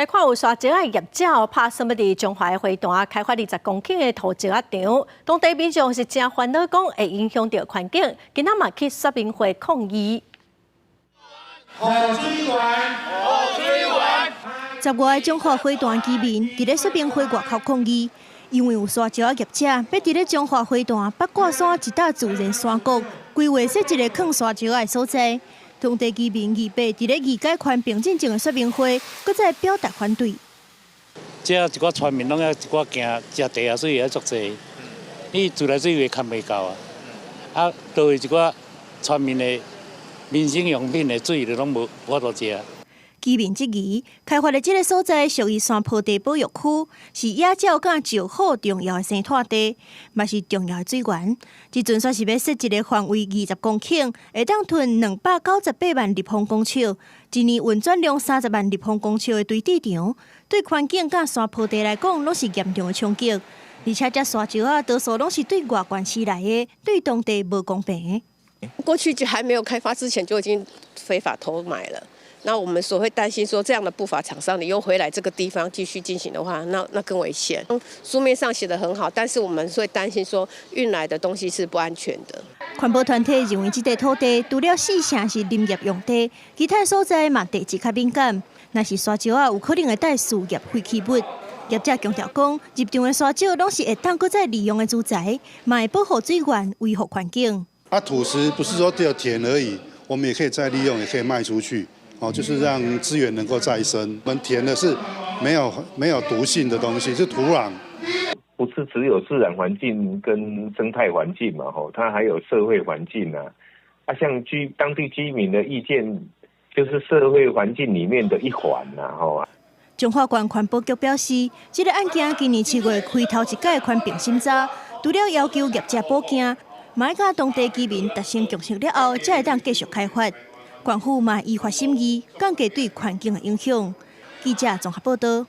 该看有沙石仔业者拍算要伫中华的花坛开发20公顷的土石仔场，当地民众是真烦恼，讲会影响到环境，今仔嘛去说明会抗议。水源10月的中华花坛居民伫咧说明会外口抗议，因为有沙石仔业者要伫咧中华花坛八卦山一大自然山谷规划设一个放沙石仔的所在。当地居民28伫咧议会环评进前的说明会，搁再表达反对。这一寡村民拢要一寡行食地下水也足济，你自来水也看袂到啊。啊，倒位一寡村民的民生用品的水就拢无法度食。居民质疑，开发的这个所在属于山坡地保育区，是野鸟甲石虎重要的生态地，嘛是重要的水源。即阵说是要设一个范围20公顷，会当囤298万立方公尺，一年运转量30万立方公尺的堆置场，对环境甲山坡地来讲，拢是严重的冲击。而且这沙石多数拢是对外县市来的，对当地无公平。过去就还没有开发之前就已经非法偷买了。那我们所会担心说，这样的不法厂商你又回来这个地方继续进行的话，那更危险。书面上写得很好，但是我们会担心说运来的东西是不安全的。环保团体认为，这块土地除了4成是林业用地，其他所在嘛地质较敏感，若是沙石有可能会带事业废弃物。业者强调讲，入场的沙石拢是会当搁再利用的资材，嘛会保护水源、维护环境。土石不是说只有填而已，我们也可以再利用，也可以卖出去。就是让资源能够再生。我们填的是没有毒性的东西，是土壤。不是只有自然环境跟生态环境嘛，它还有社会环境啊。像当地居民的意见，就是社会环境里面的一环呐，中华县环保局表示，这个案件今年7月开头一届环评审查，除了要求业者补件，嘛要甲当地居民达成共识了后，才会当继续开发。县府嘛依法审议，降低对环境的影响。记者综合报道。